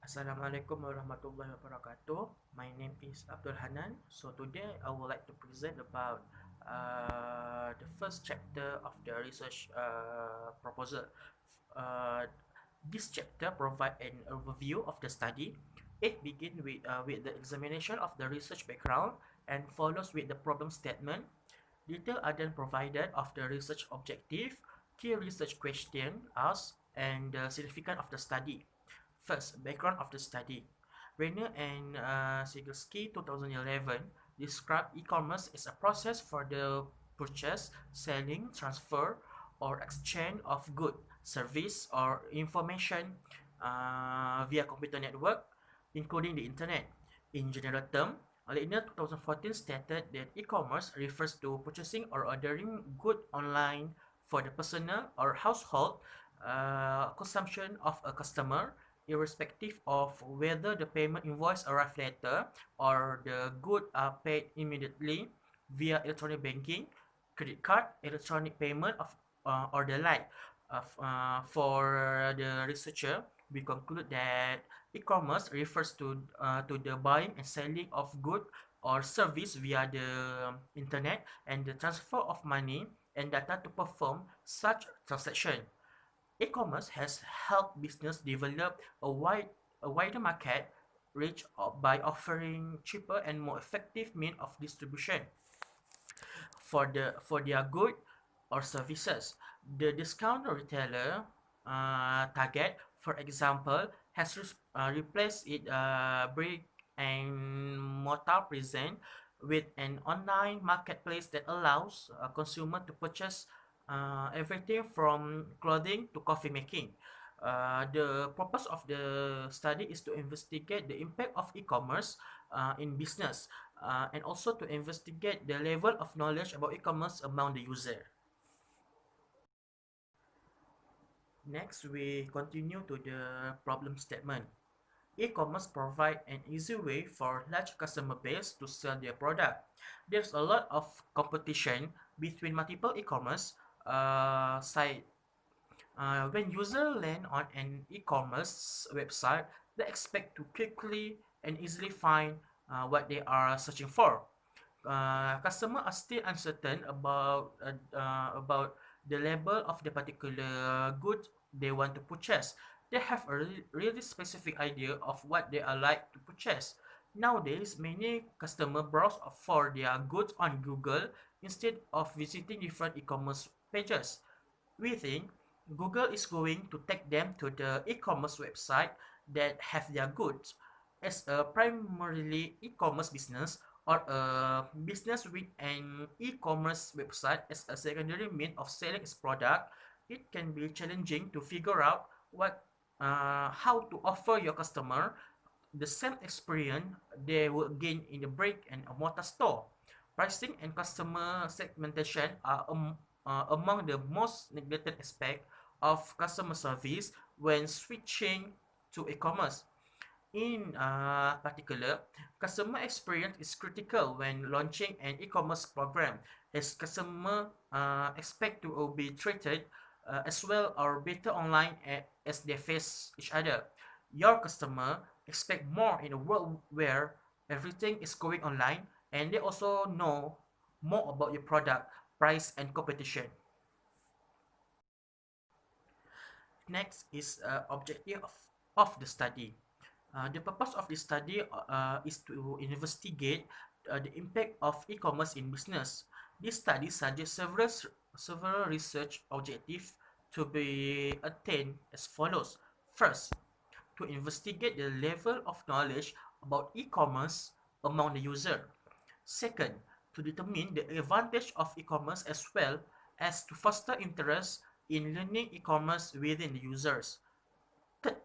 Assalamualaikum warahmatullahi wabarakatuh. My name is Abdul Hanan. So today I would like to present about the first chapter of the research proposal. Uh, this chapter provides an overview of the study. It begins with the examination of the research background and follows with the problem statement. Details are then provided of the research objective, key research question asked, and the significance of the study. First, background of the study. Rainer and Sigelski 2011 described e-commerce as a process for the purchase, selling, transfer, or exchange of goods, service, or information via computer network, including the internet. In general term, Alya 2014 stated that e-commerce refers to purchasing or ordering goods online for the personal or household consumption of a customer, irrespective of whether the payment invoice arrives later or the goods are paid immediately via electronic banking, credit card, electronic payment or the like. For the researcher, we conclude that e-commerce refers to the buying and selling of goods or service via the internet and the transfer of money and data to perform such transaction. E-commerce has helped business develop a wider market reach by offering cheaper and more effective means of distribution for their good or services. The discount retailer target, for example, has replaced its brick and mortar present with an online marketplace that allows a consumer to purchase everything from clothing to coffee making. The purpose of the study is to investigate the impact of e-commerce in business and also to investigate the level of knowledge about e-commerce among the user. Next, we continue to the problem statement. E-commerce provide an easy way for large customer base to sell their product. There's a lot of competition between multiple e-commerce site. When users land on an e-commerce website, they expect to quickly and easily find what they are searching for. Customers are still uncertain about the level of the particular good they want to purchase. They have a really specific idea of what they are like to purchase. Nowadays, many customers browse for their goods on Google instead of visiting different e-commerce pages. We think Google is going to take them to the e-commerce website that have their goods. As a primarily e-commerce business or a business with an e-commerce website as a secondary means of selling its product, it can be challenging to figure out how to offer your customer the same experience they would gain in the brick and mortar store. Pricing and customer segmentation are among the most neglected aspects of customer service when switching to e-commerce. In particular, customer experience is critical when launching an e-commerce program, as customers expect to be treated as well or better online as they face each other. Your customer expect more in a world where everything is going online, and they also know more about your product, price, and competition. Next is objective of the study. The purpose of this study is to investigate the impact of e-commerce in business. This study suggests several research objectives to be attained as follows. First, to investigate the level of knowledge about e-commerce among the user. Second, to determine the advantage of e-commerce as well as to foster interest in learning e-commerce within the users. Third,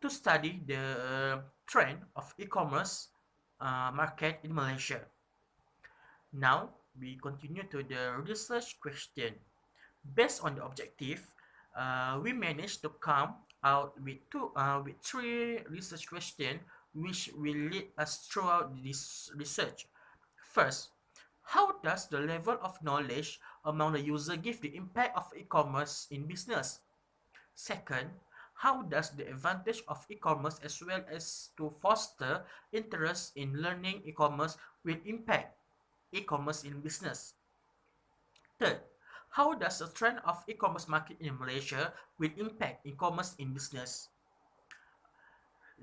to study the trend of e-commerce market in Malaysia. Now, we continue to the research question. Based on the objective, we managed to come out with three research questions which will lead us throughout this research. First, how does the level of knowledge among the user give the impact of e-commerce in business? Second, How does the advantage of e-commerce as well as to foster interest in learning e-commerce will impact e-commerce in business? Third, how does the trend of e-commerce market in Malaysia will impact e-commerce in business?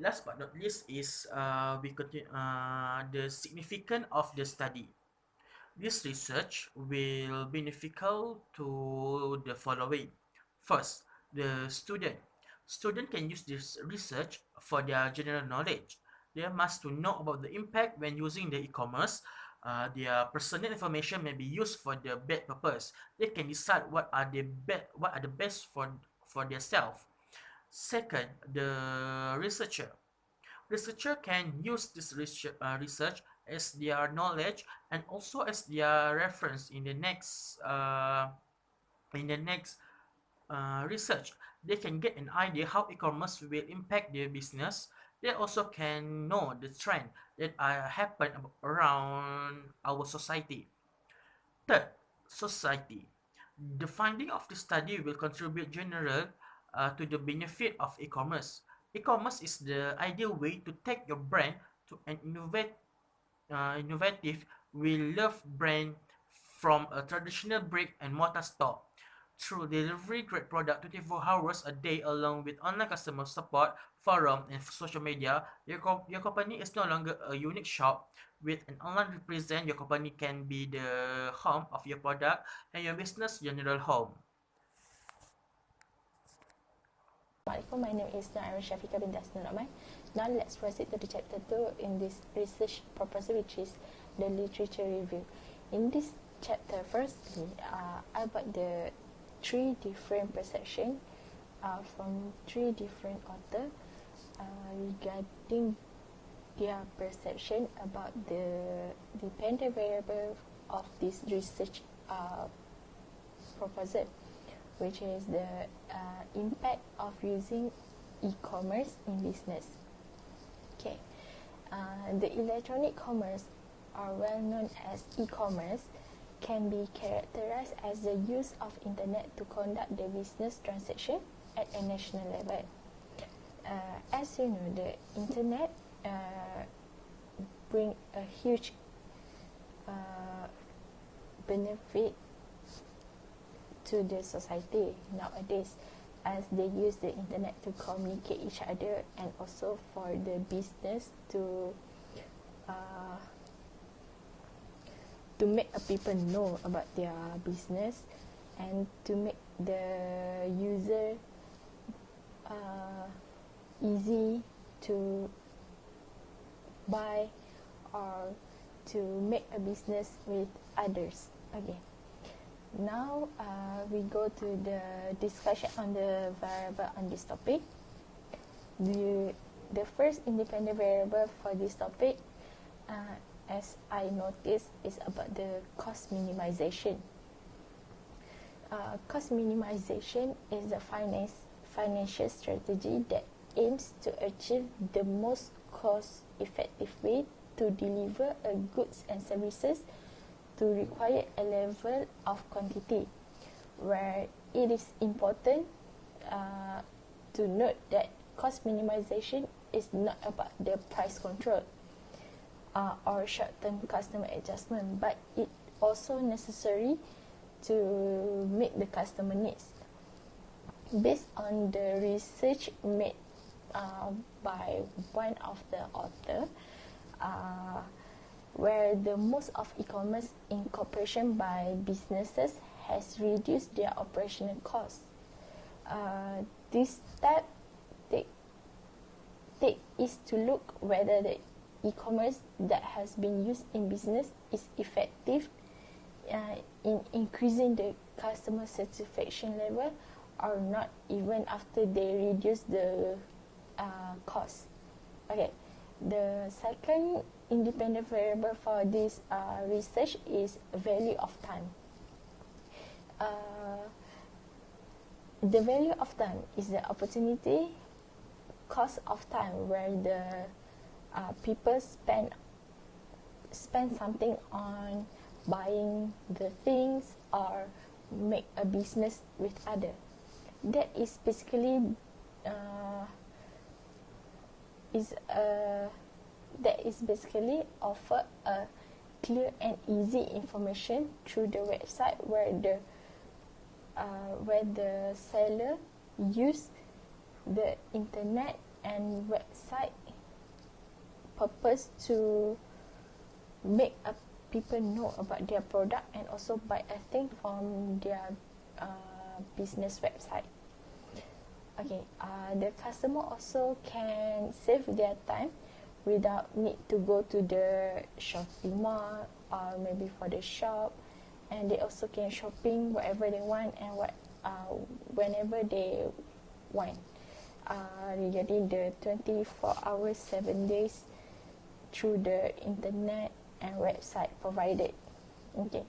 Last but not least is we continue the significance of the study. This research will beneficial to the following. First, the student. Student can use this research for their general knowledge. They must to know about the impact when using the e-commerce. Their personal information may be used for the bad purpose. They can decide what are the best for themselves. Second, the researcher. Researcher can use this research as their knowledge and also as their reference in the next research. They can get an idea how e-commerce will impact their business. They also can know the trend that happen around our society. Third, society. The finding of the study will contribute general to the benefit of e-commerce. E-commerce is the ideal way to take your brand to an innovative, we love brand from a traditional brick and mortar store. Through delivery great product 24 hours a day along with online customer support, forum and social media, your company is no longer a unique shop. With an online represent, your company can be the home of your product and your business general home. Assalamualaikum, my name is Syafiqah Binti Hasnol. Now let's proceed to the chapter 2 in this research proposal, which is the literature review. In this chapter, firstly, about the three different perceptions from three different authors regarding their perception about the dependent variable of this research proposal, which is the impact of using e-commerce in business. Okay, the electronic commerce, or well known as e-commerce, can be characterized as the use of internet to conduct the business transaction at a national level. As you know, the internet bring a huge benefit to the society nowadays, as they use the internet to communicate each other and also for the business to make people know about their business and to make the user easy to buy or to make a business with others. Okay. Now we go to the discussion on the variable on this topic. The first independent variable for this topic, as I noticed, is about the cost minimization. Cost minimization is a financial strategy that aims to achieve the most cost-effective way to deliver goods and services to require a level of quantity, where it is important to note that cost minimization is not about the price control or short-term customer adjustment, but it also necessary to meet the customer needs. Based on the research made by one of the author, where the most of e-commerce incorporation by businesses has reduced their operational costs. This step take is to look whether the e-commerce that has been used in business is effective in increasing the customer satisfaction level or not, even after they reduce the cost. Okay, the second independent variable for this research is value of time. The value of time is the opportunity cost of time, where the people spend something on buying the things or make a business with other. That is basically is that is basically offer a clear and easy information through the website where the seller use the internet and website purpose to make people know about their product and also buy a thing from their business website. Okay, the customer also can save their time without need to go to the shopping mall or maybe for the shop, and they also can shopping whatever they want and whenever they want. Regarding the 24 hours 7 days through the internet and website provided. Okay,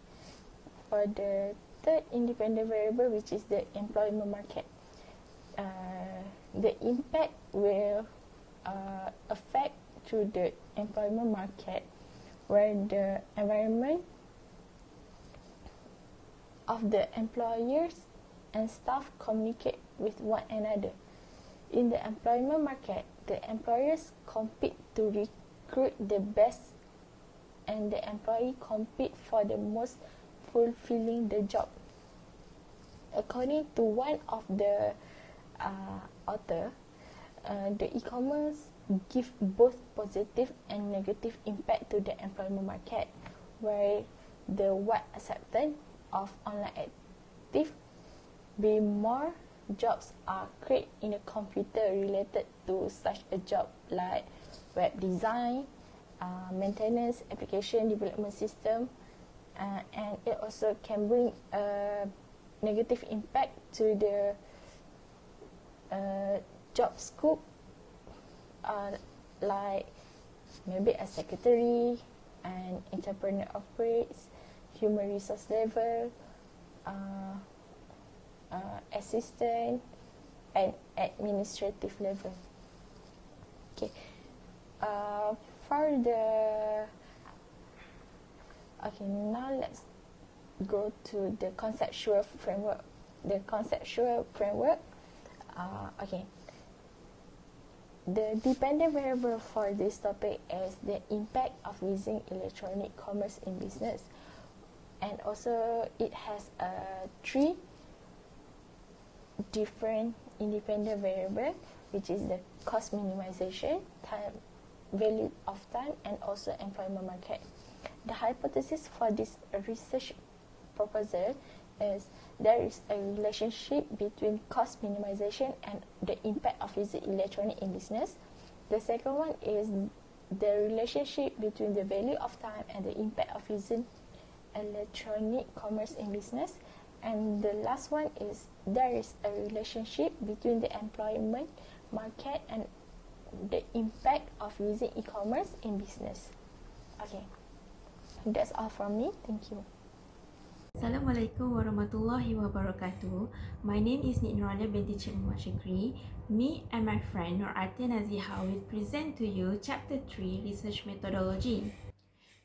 for the third independent variable, which is the employment market, the impact will affect through the employment market, where the environment of the employers and staff communicate with one another. In the employment market, the employers compete to recruit the best, and the employee compete for the most fulfilling the job. According to one of the author, the e-commerce give both positive and negative impact to the employment market, where the wide acceptance of online active be more jobs are created in a computer related to such a job like web design, maintenance, application development system, and it also can bring a negative impact to the job scope, like maybe a secretary, an entrepreneur operates, human resource level, assistant, and administrative level. Okay, for the okay, now let's go to the conceptual framework. The conceptual framework, okay. The dependent variable for this topic is the impact of using electronic commerce in business, and also it has three different independent variable, which is the cost minimization, time, value of time, and also employment market. The hypothesis for this research proposal is there is a relationship between cost minimization and the impact of using electronic in business. The second one is the relationship between the value of time and the impact of using electronic commerce in business. And the last one is there is a relationship between the employment market and the impact of using e-commerce in business. Okay, that's all from me. Thank you. Assalamualaikum warahmatullahi wabarakatuh. My name is Binti Shukri. Me and my friend Norhayati Nazihah will present to you Chapter 3 Research Methodology.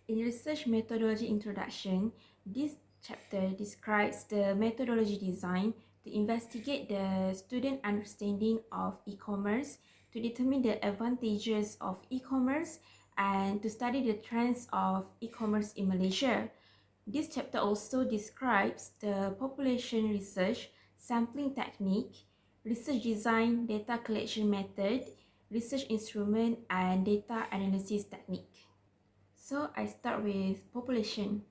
In Research Methodology Introduction, this chapter describes the methodology design to investigate the student understanding of e-commerce, to determine the advantages of e-commerce, and to study the trends of e-commerce in Malaysia. This chapter also describes the population research, sampling technique, research design, data collection method, research instrument, and data analysis technique. So I start with population.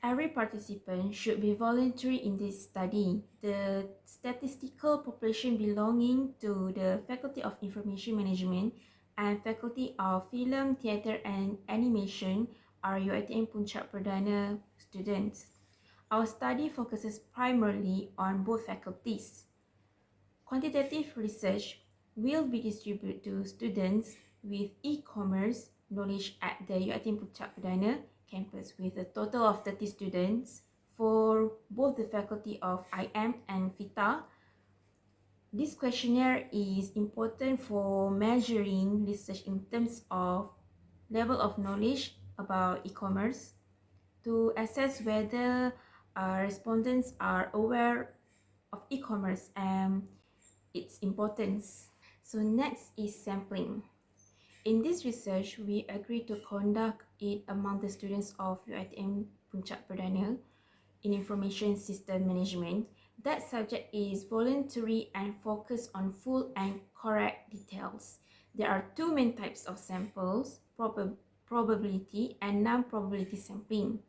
Every participant should be voluntary in this study. The statistical population belonging to the Faculty of Information Management and Faculty of Film, Theatre and Animation are UiTM Puncak Perdana students. Our study focuses primarily on both faculties. Quantitative research will be distributed to students with e-commerce knowledge at the UiTM Puncak Perdana campus with a total of 30 students for both the faculty of IM and FITA. This questionnaire is important for measuring research in terms of level of knowledge about e-commerce, to assess whether respondents are aware of e-commerce and its importance. So next is sampling. In this research, we agreed to conduct it among the students of UiTM Puncak Perdana in Information System Management. That subject is voluntary and focused on full and correct details. There are two main types of samples, probability and non-probability sampling.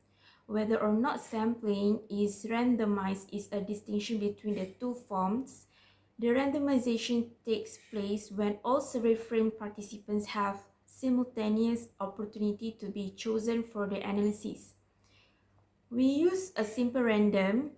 Whether or not sampling is randomized is a distinction between the two forms. The randomization takes place when all survey frame participants have simultaneous opportunity to be chosen for the analysis. We use a simple random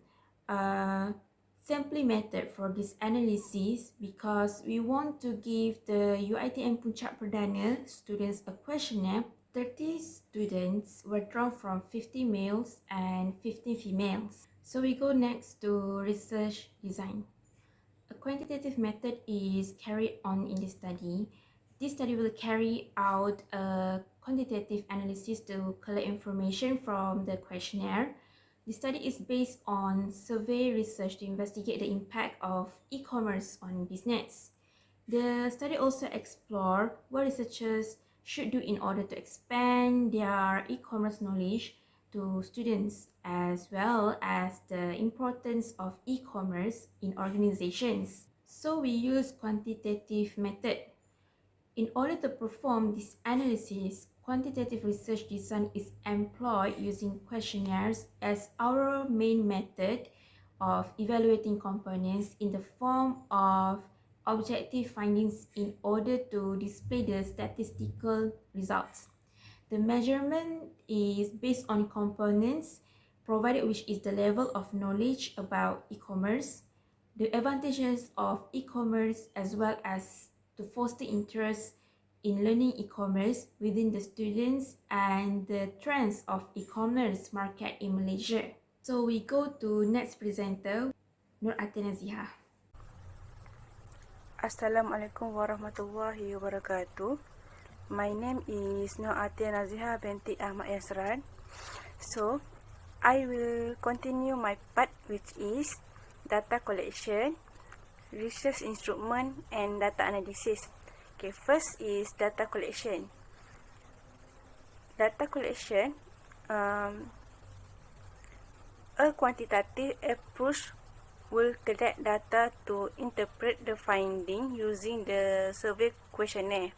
sampling method for this analysis because we want to give the UiTM Puncak Perdana students a questionnaire. 30 students were drawn from 50 males and 15 females. So we go next to research design. A quantitative method is carried on in this study. This study will carry out a quantitative analysis to collect information from the questionnaire. The study is based on survey research to investigate the impact of e-commerce on business. The study also explored what researchers should do in order to expand their e-commerce knowledge to students, as well as the importance of e-commerce in organizations. So we use quantitative method. In order to perform this analysis, quantitative research design is employed using questionnaires as our main method of evaluating components in the form of objective findings in order to display the statistical results. The measurement is based on components provided, which is the level of knowledge about e-commerce, the advantages of e-commerce, as well as to foster interest in learning e-commerce within the students and the trends of e-commerce market in Malaysia. So we go to next presenter, Nazihah. Assalamualaikum warahmatullahi wabarakatuh. My name is Atiah Binti Ahmad Yasran. So, I will continue my part, which is data collection, research instrument and data analysis. Okay, first is data collection. Data collection, a quantitative approach will collect data to interpret the finding using the survey questionnaire.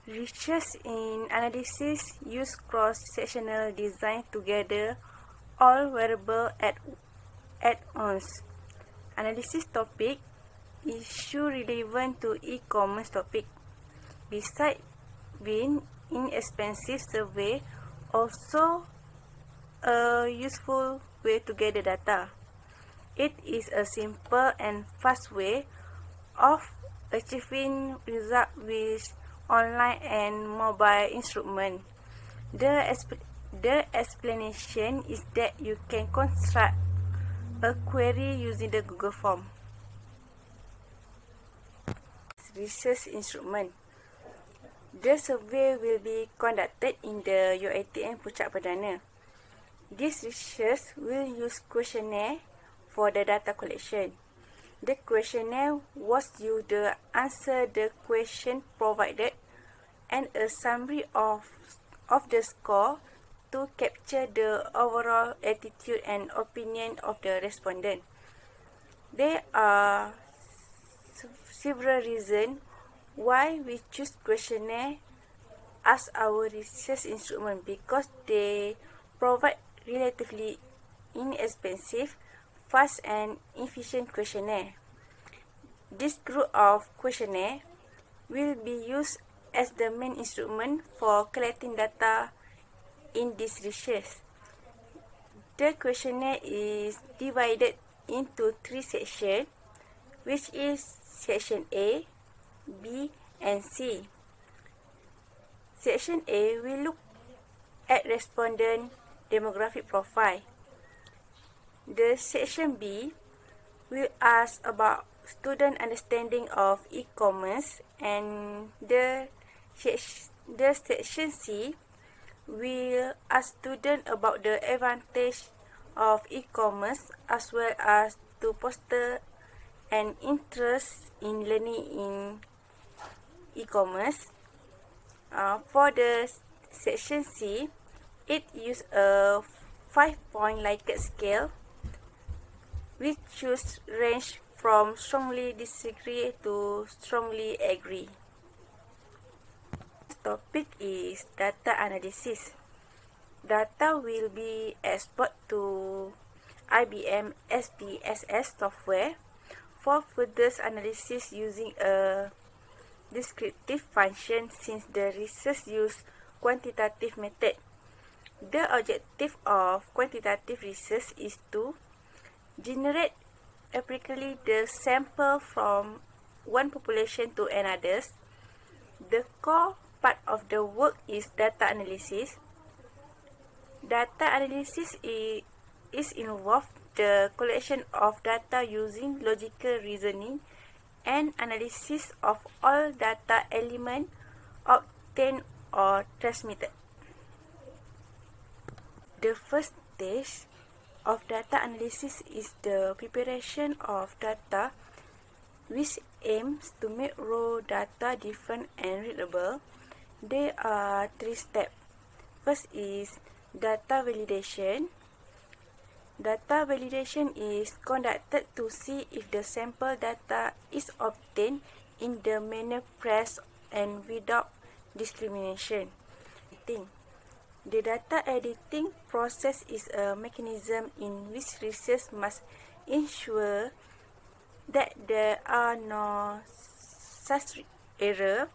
Research in analysis use cross-sectional design together all variable add-ons. Analysis topic, issue relevant to e-commerce topic. Besides being inexpensive, survey also a useful way to gather data. It is a simple and fast way of achieving results with online and mobile instrument. The explanation is that you can construct a query using the Google form. Research instrument. The survey will be conducted in the UiTM Puncak Perdana. This research will use questionnaire for the data collection. The questionnaire was used to answer the question provided and a summary of the score to capture the overall attitude and opinion of the respondent. There are several reasons why we choose questionnaire as our research instrument, because they provide relatively inexpensive, fast and efficient questionnaire. This group of questionnaire will be used as the main instrument for collecting data in this research. The questionnaire is divided into 3 sections, which is section A, B and C. Section A will look at respondent demographic profile. The section B will ask about student understanding of e-commerce, and the section C will ask student about the advantage of e-commerce as well as to foster an interest in learning in e-commerce. For the section C, it uses a 5-point Likert scale, which choose range from strongly disagree to strongly agree. Topic is data analysis. Data will be exported to IBM SPSS software for further analysis using a descriptive function since the research use quantitative method. The objective of quantitative research is to generate empirically the sample from one population to another. The core part of the work is data analysis. Data analysis is involved the collection of data using logical reasoning and analysis of all data elements obtained or transmitted. The first stage of data analysis is the preparation of data, which aims to make raw data different and readable. There are 3 steps. First is data validation. Data validation is conducted to see if the sample data is obtained in the manner pressed and without discrimination. The data editing process is a mechanism in which research must ensure that there are no such errors.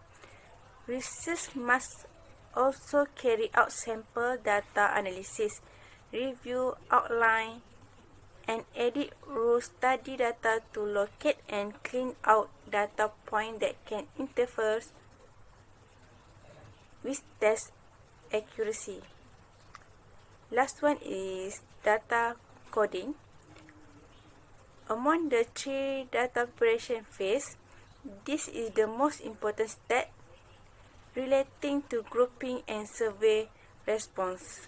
Research must also carry out sample data analysis, review, outline, and edit raw study data to locate and clean out data points that can interfere with test accuracy. Last one is data coding. Among the 3 data preparation phase, this is the most important step relating to grouping and survey response.